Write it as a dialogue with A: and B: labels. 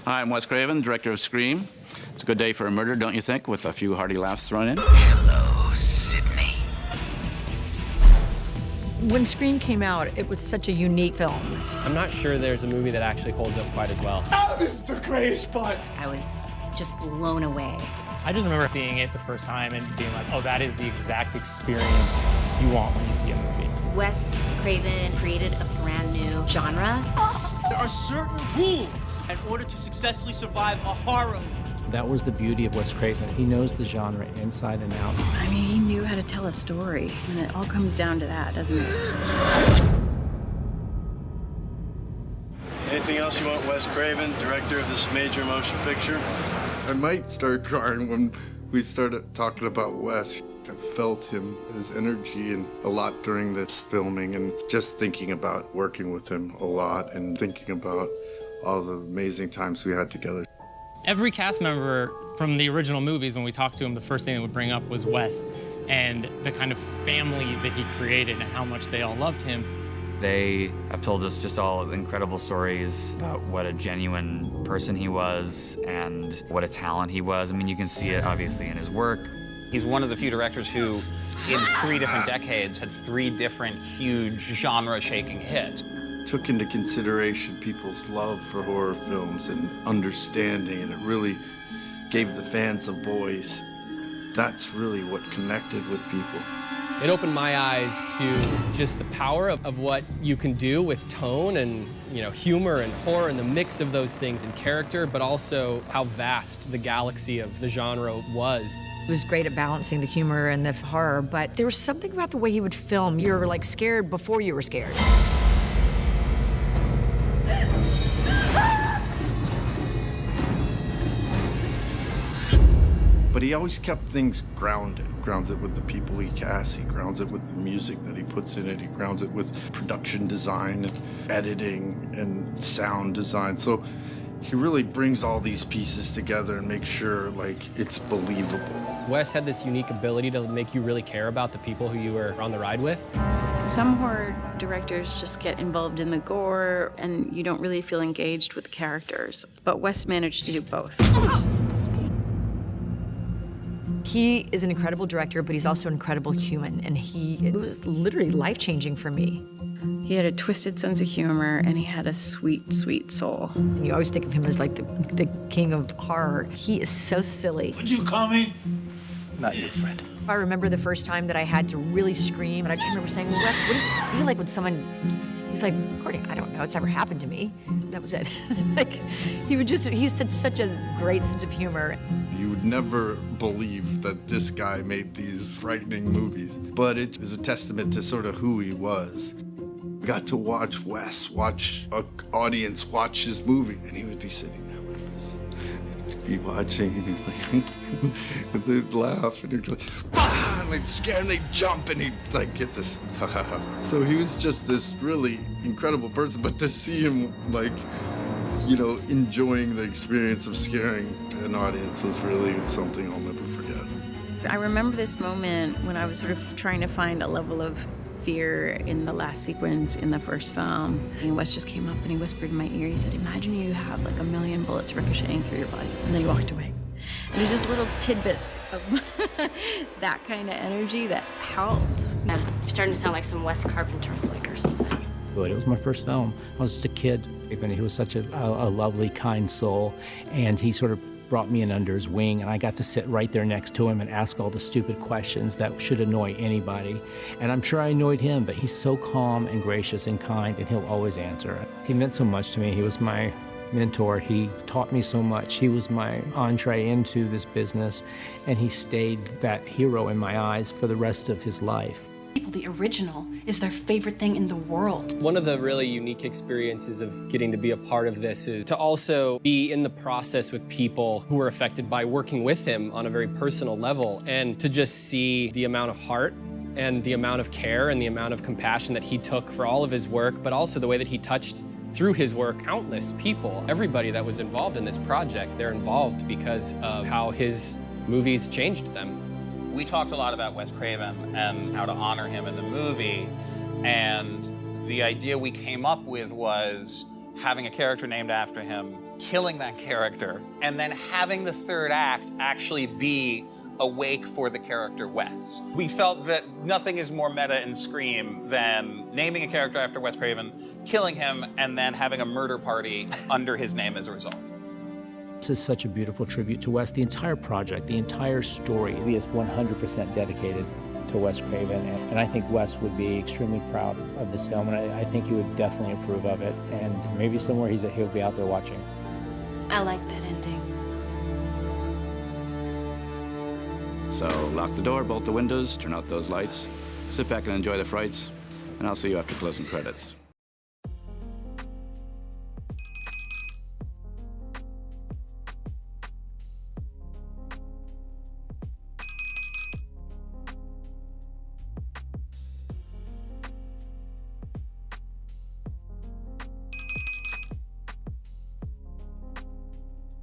A: Hi, I'm Wes Craven, director of Scream. It's a good day for a murder, don't you think, with a few hearty laughs thrown in?
B: Hello, Sidney.
C: When Scream came out, it was such a unique film.
D: I'm not sure there's a movie that actually holds up quite as well.
E: Oh, this is the greatest part!
F: I was just blown away.
G: I just remember seeing it the first time and being like, oh, that is the exact experience you want when you see a movie.
F: Wes Craven created a brand new genre.
E: There are certain rules in order to successfully survive a horror.
H: That was the beauty of Wes Craven. He knows the genre inside and out.
I: I mean, he knew how to tell a story, and it all comes down to that, doesn't it?
J: Anything else you want, Wes Craven, director of this major motion picture?
K: I might start crying when we started talking about Wes. I felt him, his energy, and a lot during this filming, and just thinking about working with him a lot and thinking about all the amazing times we had together.
G: Every cast member from the original movies, when we talked to him, the first thing they would bring up was Wes and the kind of family that he created and how much they all loved him.
L: They have told us just all incredible stories about what a genuine person he was and what a talent he was. I mean, you can see it obviously in his work.
M: He's one of the few directors who, in 3 different decades, had 3 different huge genre-shaking hits.
K: Took into consideration people's love for horror films and understanding, and it really gave the fans a voice. That's really what connected with people.
D: It opened my eyes to just the power of what you can do with tone and, humor and horror and the mix of those things and character, but also how vast the galaxy of the genre was.
C: He was great at balancing the humor and the horror, but there was something about the way he would film. You were like scared before you were scared.
K: But he always kept things grounded. Grounds it with the people he casts, he grounds it with the music that he puts in it, he grounds it with production design and editing and sound design. So he really brings all these pieces together and makes sure it's believable.
D: Wes had this unique ability to make you really care about the people who you were on the ride with.
I: Some horror directors just get involved in the gore, and you don't really feel engaged with the characters. But Wes managed to do both.
C: He is an incredible director, but he's also an incredible human, and it was literally life-changing for me.
I: He had a twisted sense of humor, and he had a sweet, sweet soul.
C: You always think of him as like the king of horror. He is so silly.
E: Would you call me?
B: Not your friend.
C: I remember the first time that I had to really scream, and I just remember saying, well, Wes, what does it feel like when someone... He's like, Courtney, I don't know, it's never happened to me. That was it. He had such a great sense of humor.
K: You would never believe that this guy made these frightening movies, but it is a testament to sort of who he was. I got to watch Wes, watch an audience watch his movie, and he would be sitting there like this. He'd be watching, and he's like, and they'd laugh, and he'd be like, bah! And they'd scare, and they'd jump, and he'd get this. So he was just this really incredible person, but to see him enjoying the experience of scaring an audience was really something I'll never forget.
I: I remember this moment when I was sort of trying to find a level of fear in the last sequence in the first film. And Wes just came up and he whispered in my ear, he said, imagine you have 1 million bullets ricocheting through your body. And then he walked away. And there's just little tidbits of that kind of energy that helped.
F: You're starting to sound like some Wes Carpenter flick or something.
H: It was my first film. I was just a kid. And he was such a lovely, kind soul, and he sort of brought me in under his wing, and I got to sit right there next to him and ask all the stupid questions that should annoy anybody. And I'm sure I annoyed him, but he's so calm and gracious and kind, and he'll always answer. He meant so much to me. He was my mentor. He taught me so much. He was my entree into this business, and he stayed that hero in my eyes for the rest of his life.
N: The original is their favorite thing in the world.
D: One of the really unique experiences of getting to be a part of this is to also be in the process with people who were affected by working with him on a very personal level, and to just see the amount of heart and the amount of care and the amount of compassion that he took for all of his work, but also the way that he touched through his work countless people. Everybody that was involved in this project, they're involved because of how his movies changed them.
M: We talked a lot about Wes Craven and how to honor him in the movie, and the idea we came up with was having a character named after him killing that character, and then having the third act actually be a wake for the character Wes. We felt that nothing is more meta in Scream than naming a character after Wes Craven, killing him, and then having a murder party under his name as a result.
H: This is such a beautiful tribute to Wes. The entire project, the entire story is 100% dedicated to Wes Craven, and I think Wes would be extremely proud of this film, and I think he would definitely approve of it, and maybe somewhere he'll be out there watching.
N: I like that ending.
A: So lock the door, bolt the windows, turn out those lights, sit back and enjoy the frights, and I'll see you after closing credits.